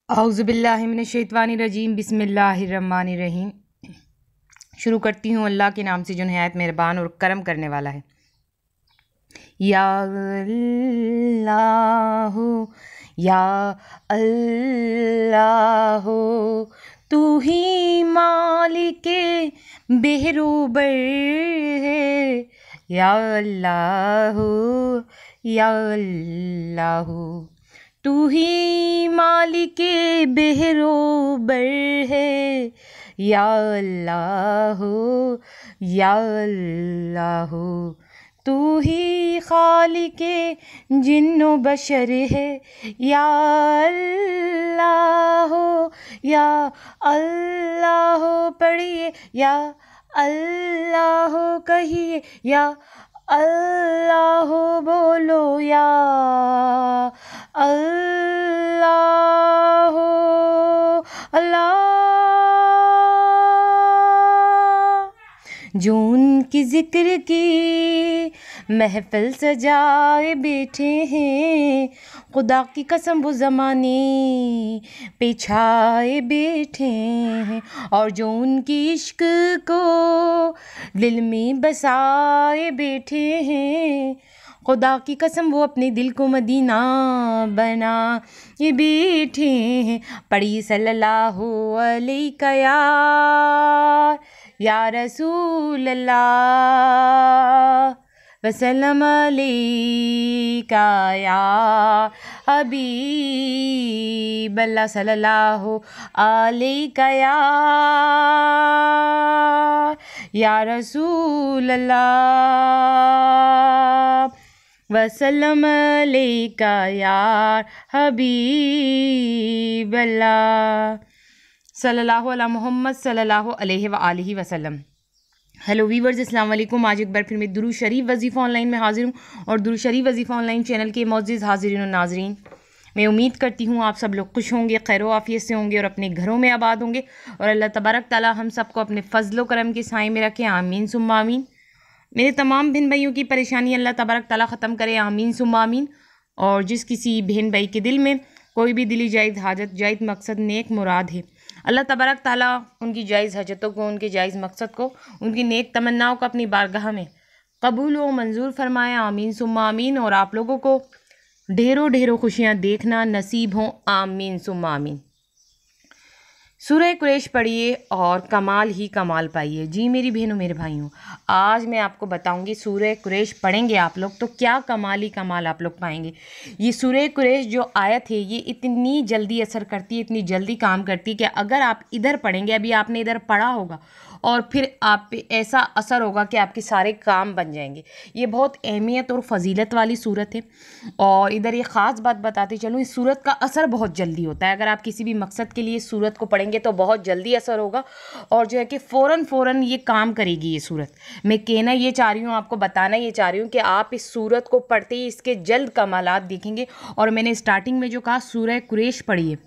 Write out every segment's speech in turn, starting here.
औज़ुबिल्लाहिमिनश्शैतानिर्रजीम बिस्मिल्लाहिर्रहमानिर्रहीम। शुरू करती हूँ अल्लाह के नाम से जो निहायत मेहरबान और करम करने वाला है। या अल्लाह या अल्लाह तू ही मालिके बेहरूबर है। या अल्लाह या अल्लाह तू ही मालिके बेहरोबर है। या अल्लाह या अल्लाह तू ही खालिके जिन्नो बशर है। या अल्लाह या अल्लाह पढ़िए, या अल्लाह कहिए, या अल्लाह बोलो, या अल्लाह अल्लाह। जो उनकी जिक्र की महफिल सजाए बैठे हैं, खुदा की कसम वो ज़माने पे छाए बैठे हैं। और जो उनकी इश्क को दिल में बसाए बैठे हैं, खुदा की कसम वो अपने दिल को मदीना बना ये बैठे हैं। पढ़ी सल्लल्लाहु अलैहि या रसूल अल्लाह वसल्लम अलैका या हबीब अल्लाह सल्लल्लाहु अलैका या रसूल अल्लाह वसल्लम अलैका या हबीब अल्लाह सल्लल्लाहु अला मोहम्मद सल्लल्लाहु अलैहि व आलिहि वसल्लम। हेलो वीवर्स, अस्सलाम वालेकुम। आज एक बार फिर मैं दुरूद शरीफ वजीफ़ा ऑनलाइन में हाजिर हूँ और दुरूद शरीफ वजीफ़ा ऑनलाइन चैनल के मोअज़्ज़िज़ हाज़िरीन और नाज़रीन, मैं उम्मीद करती हूँ आप सब लोग खुश होंगे, खैर व आफ़ियत से होंगे और अपने घरों में आबाद होंगे और अल्लाह तबारक ताला हम सबको अपने फ़ज़ल व करम के साए में रखें। आमीन सुम्मा आमीन। मेरे तमाम बहन भाइयों की परेशानी अल्लाह तबारक ताला ख़त्म करे। आमीन सुम्मा आमीन। और जिस किसी बहन भाई के दिल में कोई भी दिली जायज़ हाजत, जायज़ मकसद, नेक मुराद है, अल्लाह तबारक ताला उनकी जायज़ हजतों को, उनके जायज़ मकसद को, उनकी नेक तमन्नाओं को अपनी बारगाह में कबूल व मंजूर फरमाए। आमीन सुम्मा आमीन। और आप लोगों को ढेरों ढेरों खुशियाँ देखना नसीब हों। आमीन सुम्मा आमीन। सूरह कुरैश पढ़िए और कमाल ही कमाल पाइए। जी मेरी बहनों मेरे भाइयों, आज मैं आपको बताऊंगी सूरह कुरैश पढ़ेंगे आप लोग तो क्या कमाल ही कमाल आप लोग पाएंगे। ये सूरह कुरैश जो आयत है ये इतनी जल्दी असर करती है, इतनी जल्दी काम करती है कि अगर आप इधर पढ़ेंगे, अभी आपने इधर पढ़ा होगा और फिर आप पे ऐसा असर होगा कि आपके सारे काम बन जाएंगे। ये बहुत अहमियत और फ़जीलत वाली सूरत है। और इधर ये ख़ास बात बताती चलूँ, इस सूरत का असर बहुत जल्दी होता है। अगर आप किसी भी मकसद के लिए सूरत को पढ़ेंगे तो बहुत जल्दी असर होगा और जो है कि फ़ौरन ये काम करेगी ये सूरत। मैं कहना ये चाह रही हूँ, आपको बताना ये चाह रही हूँ कि आप इस सूरत को पढ़ते ही इसके जल्द कमालात देखेंगे। और मैंने स्टार्टिंग में जो कहा सूरह कुरैश पढ़िए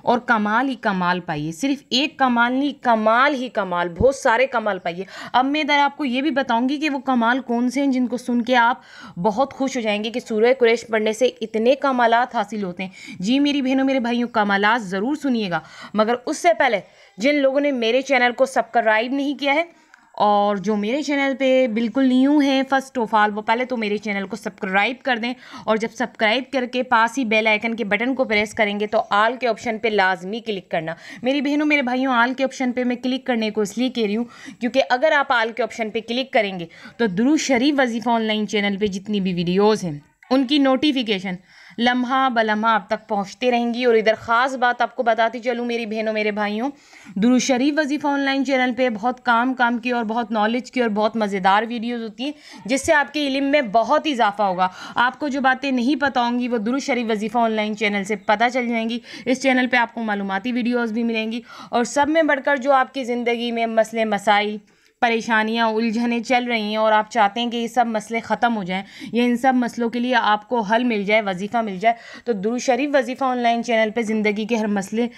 और कमाल ही कमाल पाइए। सिर्फ एक कमाल नहीं, कमाल ही कमाल, बहुत सारे कमाल पाइए। अब मैं इधर आपको ये भी बताऊंगी कि वो कमाल कौन से हैं जिनको सुन के आप बहुत खुश हो जाएंगे कि सूरह कुरैश पढ़ने से इतने कमालात हासिल होते हैं। जी मेरी बहनों मेरे भाइयों, कमालात ज़रूर सुनिएगा, मगर उससे पहले जिन लोगों ने मेरे चैनल को सब्सक्राइब नहीं किया है और जो मेरे चैनल पे बिल्कुल न्यू हैं, फ़र्स्ट ऑफ ऑल वो पहले तो मेरे चैनल को सब्सक्राइब कर दें और जब सब्सक्राइब करके पास ही बेल आइकन के बटन को प्रेस करेंगे तो आल के ऑप्शन पे लाजमी क्लिक करना। मेरी बहनों मेरे भाइयों, आल के ऑप्शन पे मैं क्लिक करने को इसलिए कह रही हूँ क्योंकि अगर आप आल के ऑप्शन पे क्लिक करेंगे तो दुरूद शरीफ वजीफ़ा ऑनलाइन चैनल पर जितनी भी वीडियोज़ हैं उनकी नोटिफिकेशन लम्हा बलम्हा आप तक पहुंचते रहेंगी। और इधर ख़ास बात आपको बताती चलूँ मेरी बहनों मेरे भाइयों, दुरूद शरीफ वजीफ़ा ऑनलाइन चैनल पे बहुत काम की और बहुत नॉलेज की और बहुत मज़ेदार वीडियोज़ होती हैं जिससे आपके इल्म में बहुत इजाफा होगा। आपको जो बातें नहीं पता होंगी वो दुरूद शरीफ वजीफ़ा ऑनलाइन चैनल से पता चल जाएंगी। इस चैनल पर आपको मालूमाती वीडियोज़ भी मिलेंगी और सब में बढ़कर जो आपकी ज़िंदगी में मसले मसाइल, परेशानियाँ, उलझने चल रही हैं और आप चाहते हैं कि ये सब मसले ख़त्म हो जाएं या इन सब मसलों के लिए आपको हल मिल जाए, वजीफ़ा मिल जाए, तो दुरूद शरीफ वजीफ़ा ऑनलाइन चैनल पे ज़िंदगी के हर मसले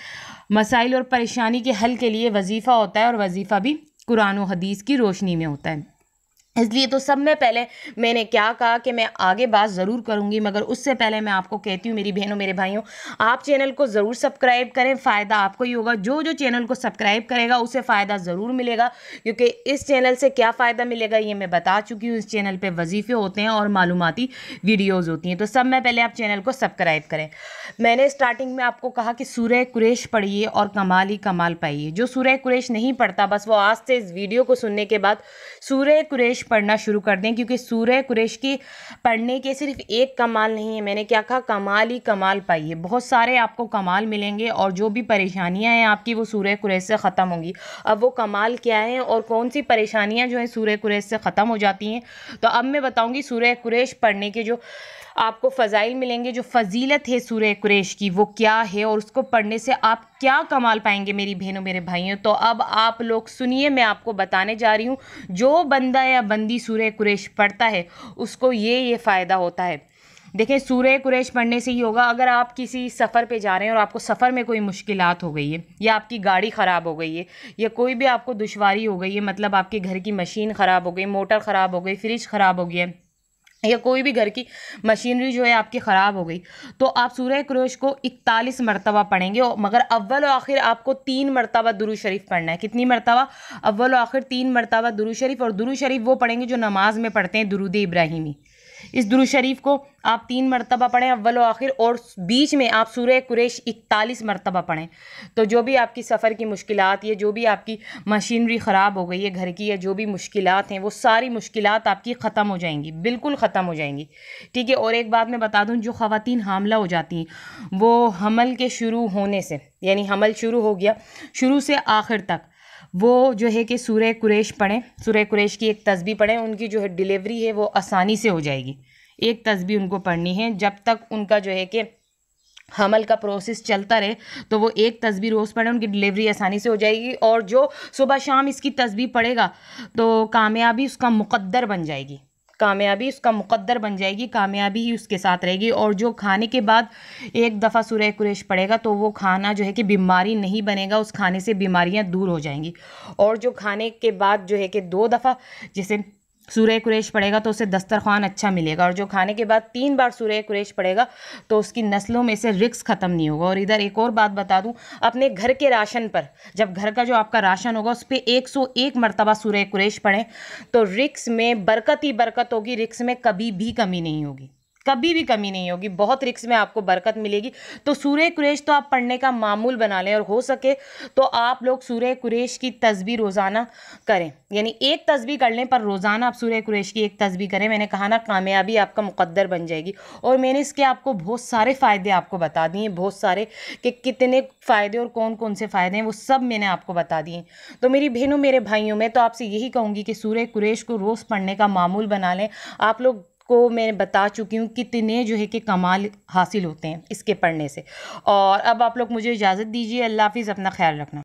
मसाइल और परेशानी के हल के लिए वजीफ़ा होता है और वजीफ़ा भी कुरान और हदीस की रोशनी में होता है। इसलिए तो सब में पहले मैंने क्या कहा कि मैं आगे बात ज़रूर करूँगी, मगर उससे पहले मैं आपको कहती हूँ मेरी बहनों मेरे भाइयों, आप चैनल को ज़रूर सब्सक्राइब करें। फ़ायदा आपको ही होगा। जो जो चैनल को सब्सक्राइब करेगा उसे फ़ायदा ज़रूर मिलेगा, क्योंकि इस चैनल से क्या फ़ायदा मिलेगा ये मैं बता चुकी हूँ। इस चैनल पर वजीफ़े होते हैं और मालूमाती वीडियोज़ होती हैं। तो सब में पहले आप चैनल को सब्सक्राइब करें। मैंने स्टार्टिंग में आपको कहा कि सूरह कुरैश पढ़िए और कमाल ही कमाल पाइए। जो सूरह कुरैश नहीं पढ़ता, बस वो आज से इस वीडियो को सुनने के बाद सूरह कुरैश पढ़ना शुरू कर दें, क्योंकि सूरह कुरैश की पढ़ने के सिर्फ एक कमाल नहीं है। मैंने क्या कहा, कमाल ही कमाल पाइए। बहुत सारे आपको कमाल मिलेंगे और जो भी परेशानियां हैं आपकी वो सूरह कुरैश से ख़त्म होंगी। अब वो कमाल क्या है और कौन सी परेशानियां जो है सूरह कुरैश से ख़त्म हो जाती हैं, तो अब मैं बताऊंगी सूरह कुरैश पढ़ने के जो आपको फ़ज़ाइल मिलेंगे, जो फ़जीलत है सूरह कुरैश की वो क्या है और उसको पढ़ने से आप क्या कमाल पाएंगे मेरी बहनों मेरे भाइयों। तो अब आप लोग सुनिए, मैं आपको बताने जा रही हूँ। जो बंदा या बंदी सूरह कुरैश पढ़ता है उसको ये फ़ायदा होता है। देखिए, सूरह कुरैश पढ़ने से ही होगा। अगर आप किसी सफ़र पे जा रहे हैं और आपको सफ़र में कोई मुश्किलात हो गई है, या आपकी गाड़ी ख़राब हो गई है, या कोई भी आपको दुश्वारी हो गई है, मतलब आपके घर की मशीन ख़राब हो गई, मोटर ख़राब हो गई, फ्रिज ख़राब हो गया, या कोई भी घर की मशीनरी जो है आपकी ख़राब हो गई, तो आप सूरह कुरैश को 41 मरतबा पढ़ेंगे। मगर अव्वल और आखिर आपको 3 मरतबा दुरूद शरीफ पढ़ना है। कितनी मरतबा? अव्वल और आखिर 3 मरतबा दुरूद शरीफ। और दुरूद शरीफ वो पढ़ेंगे जो नमाज में पढ़ते हैं, दुरूद इब्राहिमी। इस दुरूद शरीफ को आप 3 मरतबा पढ़ें अव्वल और आखिर, और बीच में आप सूरह कुरैश 41 मरतबा पढ़ें। तो जो भी आपकी सफ़र की मुश्किलात, या जो भी आपकी मशीनरी ख़राब हो गई है घर की, या जो भी मुश्किलात हैं, वो सारी मुश्किलात आपकी ख़त्म हो जाएंगी, बिल्कुल ख़त्म हो जाएंगी। ठीक है। और एक बात मैं बता दूं, जो ख़वातीन हामला हो जाती हैं वो हमल के शुरू होने से, यानी हमल शुरू हो गया, शुरू से आखिर तक वो जो है कि सूरह कुरैश पढ़ें, सूरह कुरैश की एक तस्बीह पढ़ें। उनकी जो है डिलीवरी है वो आसानी से हो जाएगी। एक तस्बीह उनको पढ़नी है, जब तक उनका जो है कि हमल का प्रोसेस चलता रहे, तो वो एक तस्बीह रोज़ पढ़ें, उनकी डिलीवरी आसानी से हो जाएगी। और जो सुबह शाम इसकी तस्बीह पढ़ेगा तो कामयाबी उसका मुक़द्दर बन जाएगी, कामयाबी उसका मुक़द्दर बन जाएगी, कामयाबी ही उसके साथ रहेगी। और जो खाने के बाद एक दफ़ा सूरह कुरैश पढ़ेगा तो वो खाना जो है कि बीमारी नहीं बनेगा, उस खाने से बीमारियां दूर हो जाएंगी। और जो खाने के बाद जो है कि 2 दफ़ा जैसे सूरह कुरैश पढ़ेगा तो उसे दस्तरखान अच्छा मिलेगा। और जो खाने के बाद 3 बार सूरह कुरैश पढ़ेगा तो उसकी नस्लों में से रिक्स ख़त्म नहीं होगा। और इधर एक और बात बता दूं, अपने घर के राशन पर, जब घर का जो आपका राशन होगा उस पर 101 मरतबा सूरह कुरैश पढ़ें तो रिक्स में बरकत ही बरकत होगी। रिक्स में कभी भी कमी नहीं होगी, कभी भी कमी नहीं होगी, बहुत रिक्स में आपको बरकत मिलेगी। तो सूरह कुरैश तो आप पढ़ने का मामूल बना लें, और हो सके तो आप लोग सूरह कुरैश की तस्बीह रोज़ाना करें, यानी एक तस्बीह कर लें पर रोज़ाना आप सूरह कुरैश की एक तस्बीह करें। मैंने कहा ना, कामयाबी आपका मुक़द्दर बन जाएगी। और मैंने इसके आपको बहुत सारे फ़ायदे आपको बता दिए, बहुत सारे, कि कितने फ़ायदे और कौन कौन से फ़ायदे हैं वो सब मैंने आपको बता दिए। तो मेरी बहनों मेरे भाइयों, मैं तो आपसे यही कहूँगी कि सूरह कुरैश को रोज़ पढ़ने का मामूल बना लें। आप लोग को मैं बता चुकी हूँ कितने जो है कि कमाल हासिल होते हैं इसके पढ़ने से। और अब आप लोग मुझे इजाज़त दीजिए। अल्लाह हाफ़िज़, अपना ख्याल रखना।